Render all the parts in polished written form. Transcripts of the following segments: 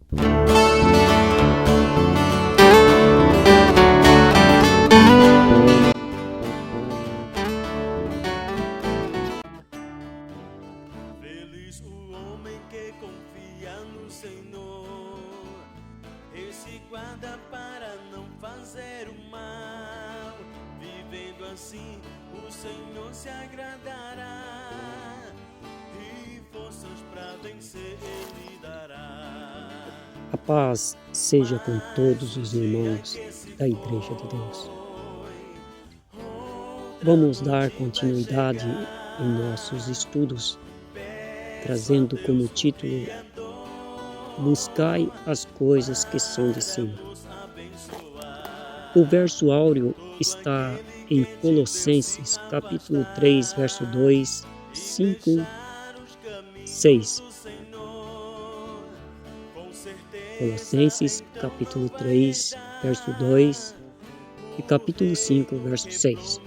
Feliz o homem que confia no Senhor, esse guarda para não fazer o mal. Vivendo assim, o Senhor se agradará, e forças para vencer Ele dará. A paz seja com todos os irmãos da Igreja de Deus. Vamos dar continuidade em nossos estudos, trazendo como título Buscai as coisas que são de cima. O verso áureo está em Colossenses, capítulo 3, verso 2, 5, 6. Colossenses, capítulo 3, verso 2 e capítulo 5, verso 6.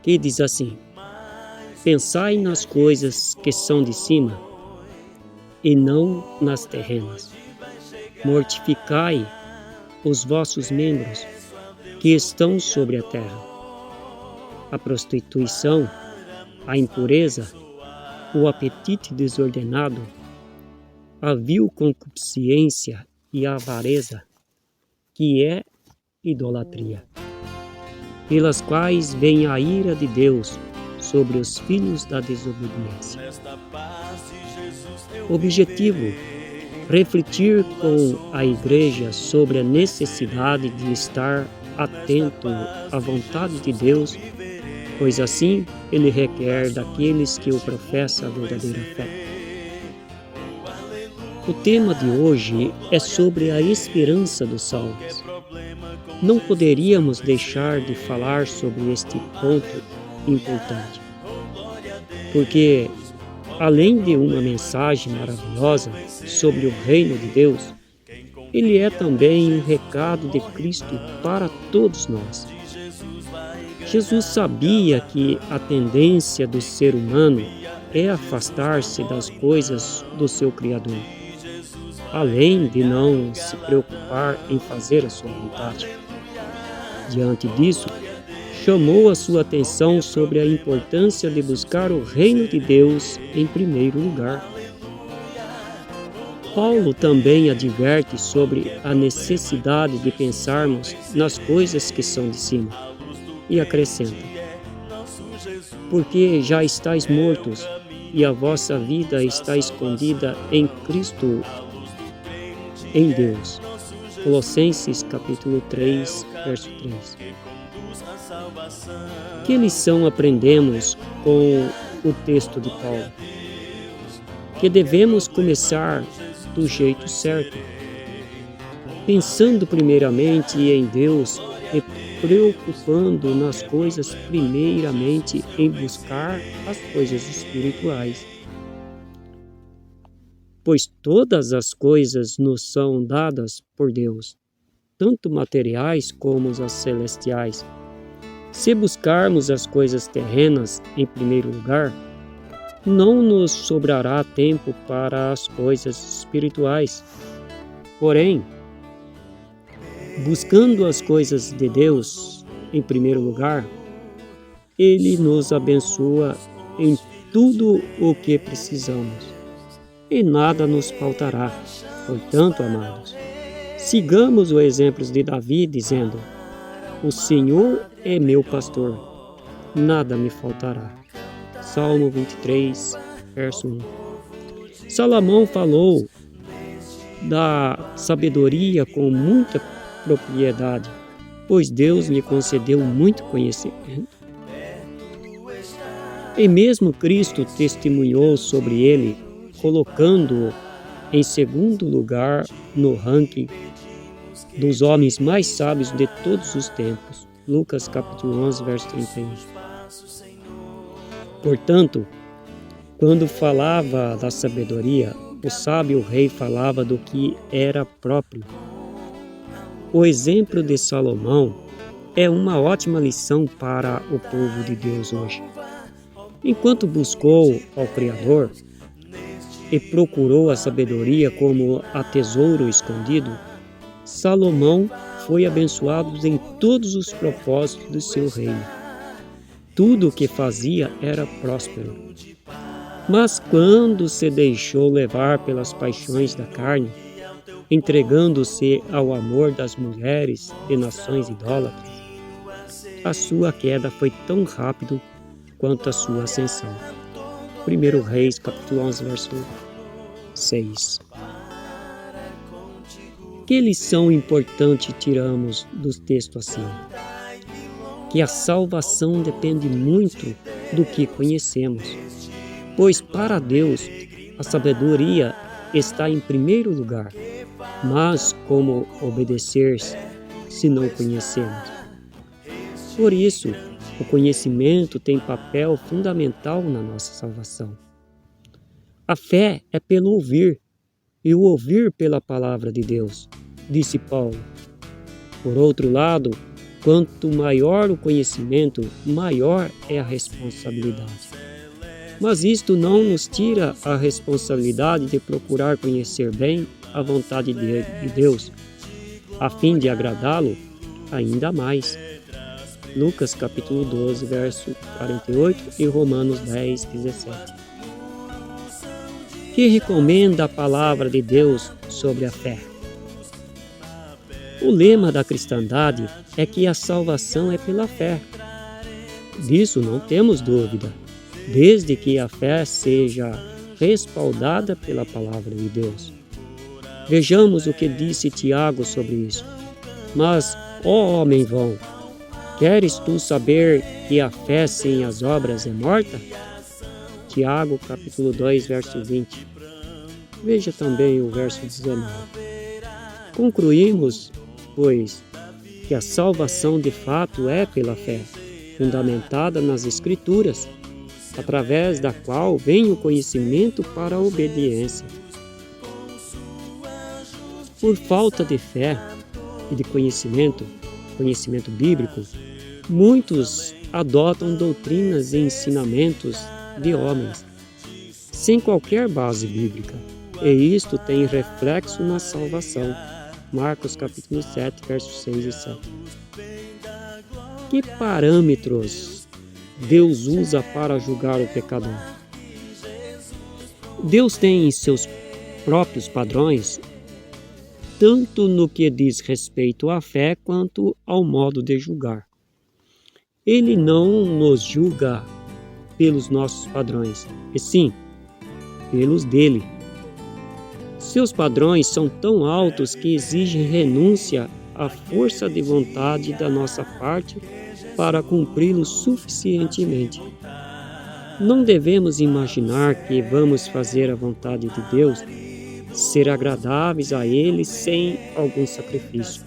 Que diz assim: Pensai nas coisas que são de cima, e não nas terrenas. Mortificai os vossos membros que estão sobre a terra. A prostituição, a impureza, o apetite desordenado, a vil concupiscência e a avareza, que é idolatria, pelas quais vem a ira de Deus sobre os filhos da desobediência. Objetivo: refletir com a Igreja sobre a necessidade de estar atento à vontade de Deus, pois assim Ele requer daqueles que o professam a verdadeira fé. O tema de hoje é sobre a esperança dos salvos. Não poderíamos deixar de falar sobre este ponto importante, porque além de uma mensagem maravilhosa sobre o reino de Deus, ele é também um recado de Cristo para todos nós. Jesus sabia que a tendência do ser humano é afastar-se das coisas do seu Criador, além de não se preocupar em fazer a sua vontade. Diante disso, chamou a sua atenção sobre a importância de buscar o reino de Deus em primeiro lugar. Paulo também adverte sobre a necessidade de pensarmos nas coisas que são de cima, e acrescenta: porque já estáis mortos, e a vossa vida está escondida em Cristo, em Deus. Colossenses capítulo 3, verso 3. Que lição aprendemos com o texto de Paulo? Que devemos começar do jeito certo, pensando primeiramente em Deus e preocupando nas coisas primeiramente em buscar as coisas espirituais. Pois todas as coisas nos são dadas por Deus, tanto materiais como as celestiais. Se buscarmos as coisas terrenas em primeiro lugar, não nos sobrará tempo para as coisas espirituais. Porém, buscando as coisas de Deus em primeiro lugar, Ele nos abençoa em tudo o que precisamos, e nada nos faltará. Portanto, amados, sigamos o exemplo de Davi, dizendo: O Senhor é meu pastor, nada me faltará. Salmo 23, verso 1. Salomão falou da sabedoria com muita propriedade, pois Deus lhe concedeu muito conhecimento. E mesmo Cristo testemunhou sobre ele, colocando-o em segundo lugar no ranking dos homens mais sábios de todos os tempos. Lucas capítulo 11, verso 31. Portanto, quando falava da sabedoria, o sábio rei falava do que era próprio. O exemplo de Salomão é uma ótima lição para o povo de Deus hoje. Enquanto buscou ao Criador, e procurou a sabedoria como a tesouro escondido, Salomão foi abençoado em todos os propósitos do seu reino. Tudo o que fazia era próspero. Mas quando se deixou levar pelas paixões da carne, entregando-se ao amor das mulheres de nações idólatras, a sua queda foi tão rápida quanto a sua ascensão. 1 Reis, capítulo 11, verso 6. Que lição importante tiramos do texto acima? Que a salvação depende muito do que conhecemos, pois para Deus a sabedoria está em primeiro lugar. Mas como obedecer se não conhecemos? Por isso, o conhecimento tem papel fundamental na nossa salvação. A fé é pelo ouvir, e o ouvir pela palavra de Deus, disse Paulo. Por outro lado, quanto maior o conhecimento, maior é a responsabilidade. Mas isto não nos tira a responsabilidade de procurar conhecer bem a vontade de Deus, a fim de agradá-lo ainda mais. Lucas capítulo 12, verso 48 e Romanos 10, 17. Que recomenda a palavra de Deus sobre a fé? O lema da cristandade é que a salvação é pela fé. Disso não temos dúvida, desde que a fé seja respaldada pela palavra de Deus. Vejamos o que disse Tiago sobre isso. Mas, ó homem vão, queres tu saber que a fé sem as obras é morta? Tiago, capítulo 2, verso 20. Veja também o verso 19. Concluímos, pois, que a salvação de fato é pela fé, fundamentada nas Escrituras, através da qual vem o conhecimento para a obediência. Por falta de fé e de conhecimento bíblico, muitos adotam doutrinas e ensinamentos de homens, sem qualquer base bíblica, e isto tem reflexo na salvação. Marcos capítulo 7, versos 6 e 7. Que parâmetros Deus usa para julgar o pecador? Deus tem seus próprios padrões, tanto no que diz respeito à fé quanto ao modo de julgar. Ele não nos julga pelos nossos padrões, e sim pelos dele. Seus padrões são tão altos que exigem renúncia à força de vontade da nossa parte para cumpri-los suficientemente. Não devemos imaginar que vamos fazer a vontade de Deus, ser agradáveis a Ele sem algum sacrifício.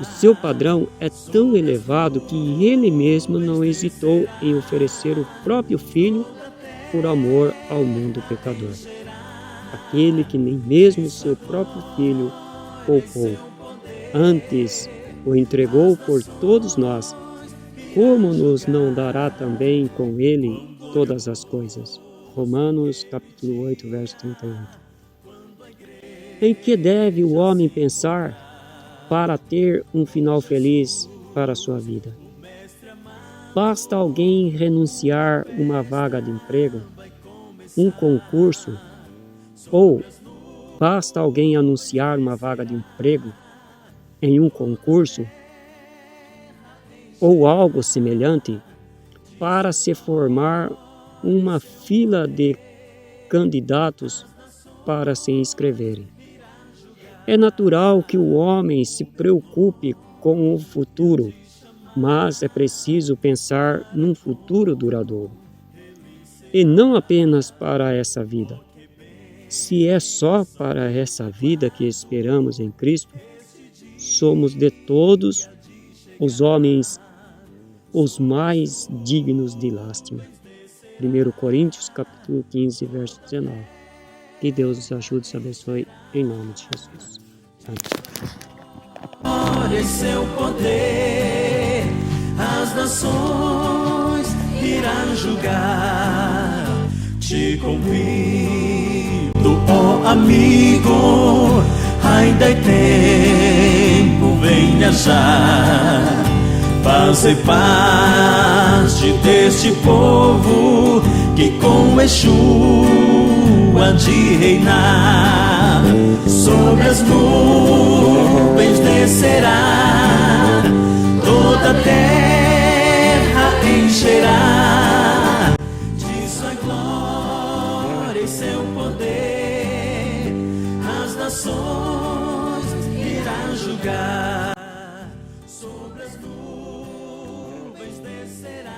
O seu padrão é tão elevado que Ele mesmo não hesitou em oferecer o próprio Filho por amor ao mundo pecador. Aquele que nem mesmo seu próprio Filho poupou, antes o entregou por todos nós, como nos não dará também com Ele todas as coisas? Romanos capítulo 8, verso 38. Em que deve o homem pensar para ter um final feliz para a sua vida? Basta alguém renunciar uma vaga de emprego, um concurso, ou basta alguém anunciar uma vaga de emprego em um concurso ou algo semelhante para se formar uma fila de candidatos para se inscreverem. É natural que o homem se preocupe com o futuro, mas é preciso pensar num futuro duradouro. E não apenas para essa vida. Se é só para essa vida que esperamos em Cristo, somos de todos os homens os mais dignos de lástima. 1 Coríntios capítulo 15, verso 19. Que Deus nos ajude e nos abençoe em nome de Jesus. Amém. Seu poder, as nações irão julgar, te convido amigo, ainda é tempo, venha já fazer parte deste povo que com Exu há de reinar. Sobre as nuvens descerá, toda a terra encherá de sua glória e seu poder. As nações irá julgar. Sobre as nuvens descerá.